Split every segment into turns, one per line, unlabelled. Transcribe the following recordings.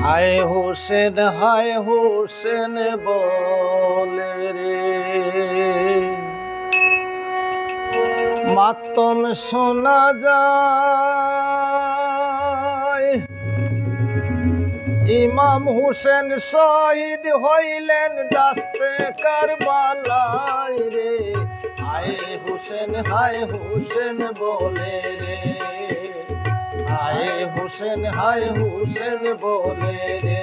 হায় হোসেন বলে রে, মাতম শোনা যায় ইমাম হোসেন শহীদ হইলেন দাস্তে কারবালায় রে। হায় হোসেন বলে রে, হায় হোসেন বলে রে।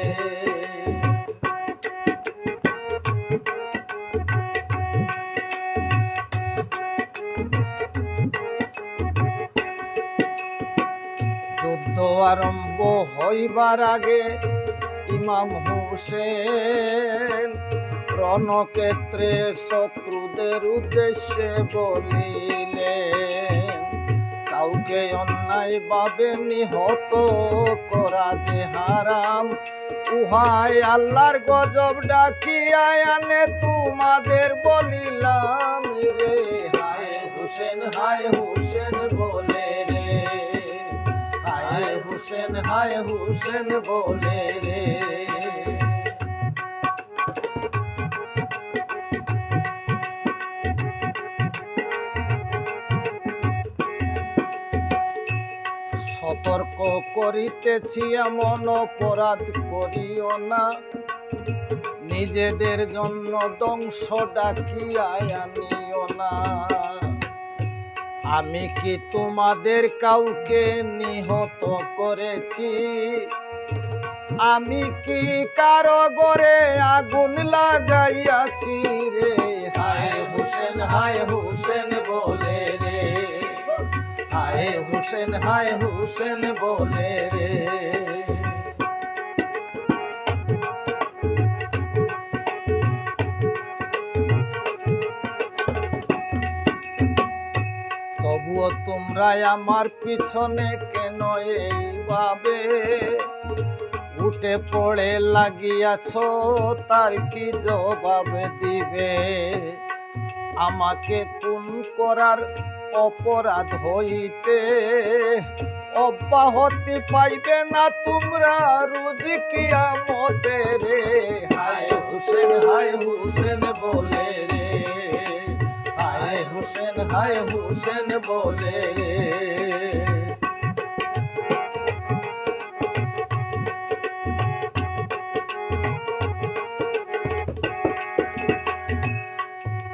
যুদ্ধ আরম্ভ হইবার আগে ইমাম হোসেন রণক্ষেত্রে শত্রুদের উদ্দেশ্যে বলিলেন, কাউকে অন্যায় ভাবে নিহত করা যে হারাম, উহাই আল্লাহর গজব ডাকিয়া আনে তোমাদের বলিলাম রে। হায় হোসেন বলে রে, হায় হোসেন বলে রে। সতর্ক করিতেছি এমন অপরাধ করিও না, নিজেদের জন্য ধ্বংস ডাকিয়া আনিও না। আমি কি তোমাদের কাউকে নিহত করেছি? আমি কি কারো ঘরে আগুন লাগাইয়াছি রে? হায় হোসেন বলে রে, হায় হোসেন বলে রে। তবুও তোমরা আমার পিছনে কেন এইভাবে উঠে পড়ে লাগিয়াছ, তার কি জবাব দিবে? আমাকে খুন করার অপরাধ হইতে অব্যাহতি পাইবে না তোমরা রোজ কিয়ামতে রে। হায় হোসেন বলে রে, হায় হোসেন বলে রে।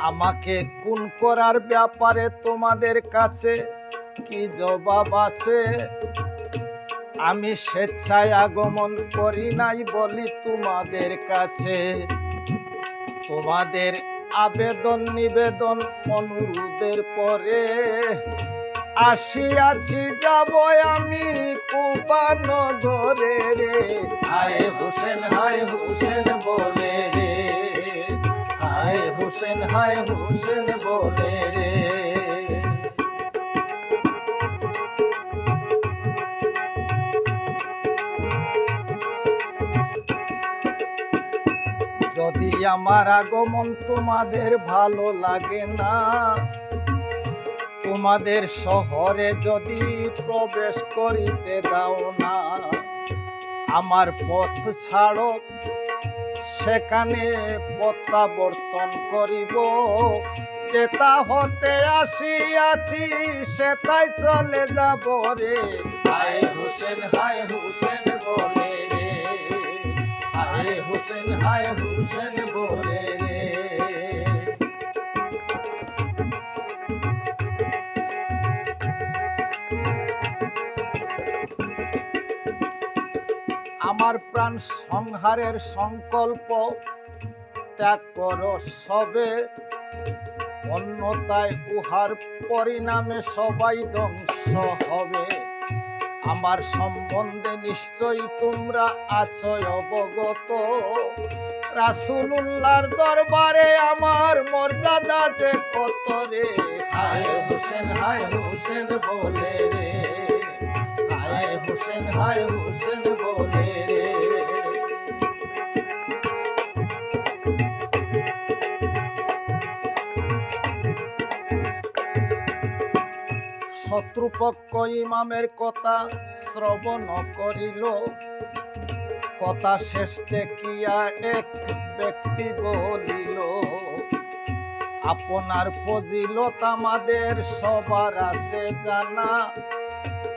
আমাকে খুন করার ব্যাপারে তোমাদের কাছে কি জবাব আছে? আমি স্বেচ্ছায় আগমন করি নাই বলি তোমাদের কাছে। তোমাদের আবেদন নিবেদন অনুরোধের পরে আসিয়াছি, যাব আমি কুফা নগরে রে। হায় হোসেন বলে রে, হায় হোসেন বলে রে। যদি আমার আগমন তোমাদের ভালো লাগে না, তোমাদের শহরে যদি প্রবেশ করিতে দাও না, আমার পথ ছাড়ো, সেখানে প্রত্যাবর্তন করিব। যেটা হতে আসিয়াছি সেটাই চলে যাব রে। হায় হোসেন বলে রে, হায় হোসেন বলে রে। আমার প্রাণ সংহারের সংকল্প ত্যাগ করো সবে, অন্যথায় উহার পরিণামে সবাই ধ্বংস হবে। আমার সম্বন্ধে নিশ্চয়ই তোমরা আছো অবগত, রাসূলুল্লাহর দরবারে আমার মর্যাদা যে কত রে। হায় হোসেন বলে রে, হায় হোসেন বলে রে। শত্রুপক্ষ ইমামের কথা শ্রবণ করিল। কথা শেষ দেখিয়া এক ব্যক্তি বলিল, আপনার ফজিলত আমাদের সবার আছে জানা,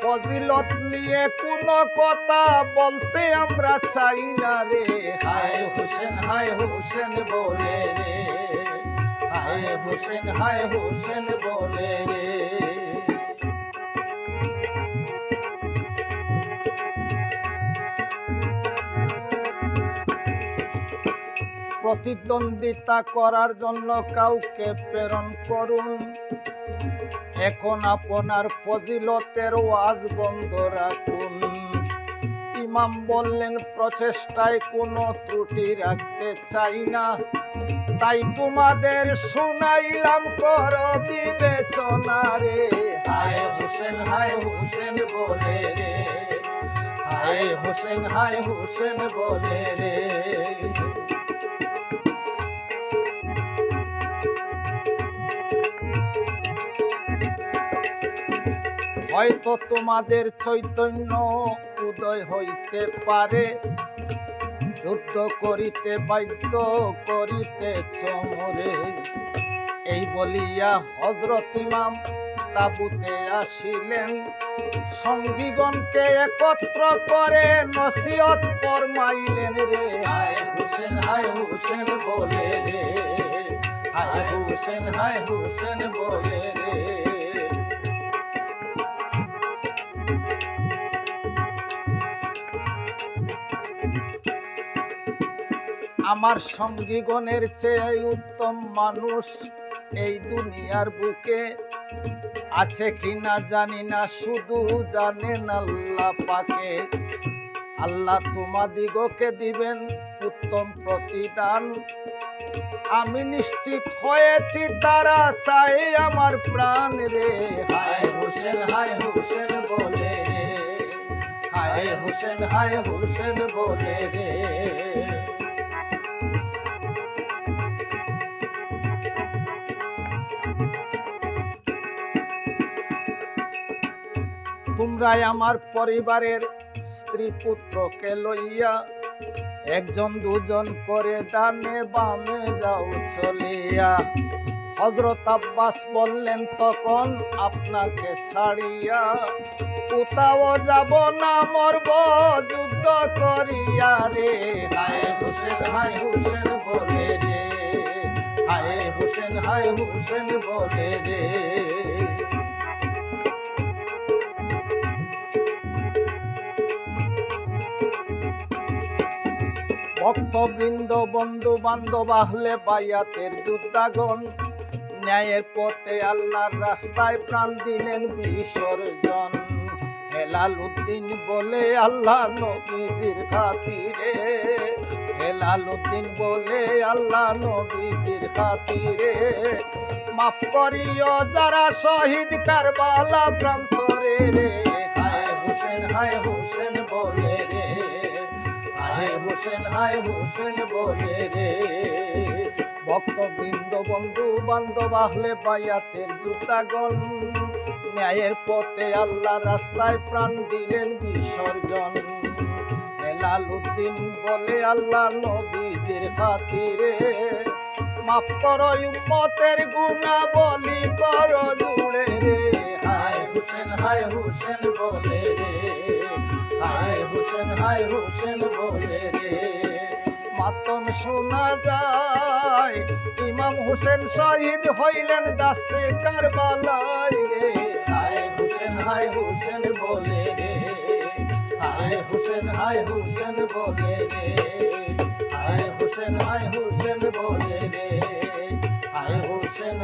ফজিলত নিয়ে কোনো কথা বলতে আমরা চাই না রে। হায় হোসেন বলে রে, হায় হোসেন বলে রে। প্রতিদ্বন্দ্বিতা করার জন্য কাউকে প্রেরণ করুন, এখন আপনার ফজিলতের ওয়াজ বন্ধ রাখুন। ইমাম বললেন, প্রচেষ্টায় কোনো ত্রুটি রাখতে চাই না, তাই তোমাদের শুনাইলাম কর বিবেচনা রে। হায় হোসেন বলে রে, হায় হোসেন বলে রে। হয়তো তোমাদের চৈতন্য উদয় হইতে পারে, যুদ্ধ করিতে বাধ্য করিতেছ মোরে। এই বলিয়া হযরত ইমাম তাঁবুতে আসিলেন, সঙ্গীগণকে একত্র করে নসিহত ফরমাইলেন রে। হায় হোসেন বলে রে, হায় হোসেন বলে রে। আমার সঙ্গীগণের চেয়ে উত্তম মানুষ এই দুনিয়ার বুকে আছে কিনা জানি না, শুধু জানেন আল্লাহ পাকে। আল্লাহ তোমাদিগকে দিবেন উত্তম প্রতিদান, আমি নিশ্চিত হয়েছি তারা চাই আমার প্রাণ রে। হায় হোসেন বলে রে, হায় হোসেন বলে রে। তোমরাই আমার পরিবারের স্ত্রী পুত্রকে লইয়া একজন দুজন করে ডানে বামে যাও চলিয়া। হযরত আব্বাস বললেন, তখন আপনাকে ছাড়িয়া কোথাও যাব না, মরব যুদ্ধ করিয়া রে। হায় হোসেন বলে রে, হায় হোসেন বলে রে। ভক্তবৃন্দ বন্ধু বান্ধব আহলে বায়াতের যোদ্ধাগণ, ন্যায়ের পথে আল্লাহর রাস্তায় প্রাণ দিলেন বিসর্জন। হেলালুদ্দিন বলে আল্লাহ নবীজির খাতিরে, হেলালুদ্দিন বলে আল্লাহ নবীজির খাতিরে। মাফ করিও যারা শহীদ কারবালা প্রান্তরে রে। হায় হোসেন বলে রে, হায় হোসেন বলে রে। ভক্তবৃন্দ বন্ধু বান্ধব আহলে বায়াতের যোদ্ধাগণ, ন্যায়ের পথে আল্লাহ রাস্তায় প্রাণ দিলেন বিসর্জন। হেলালুদ্দিন বলে আল্লাহ নবীজির খাতিরে, মাফ করো উম্মতের গুনাহবলি করো জুড়ে রে। হায় হোসেন বলে রে, হায় হোসেন বলে রে। মাতম শোনা যায় ইমাম হোসেন শহীদ হইলেন দাস্তে কারবালায় রে। হায় হোসেন বলে রে, হায় হোসেন বলে রে, হায় হোসেন বলে রে, হায় হোসেন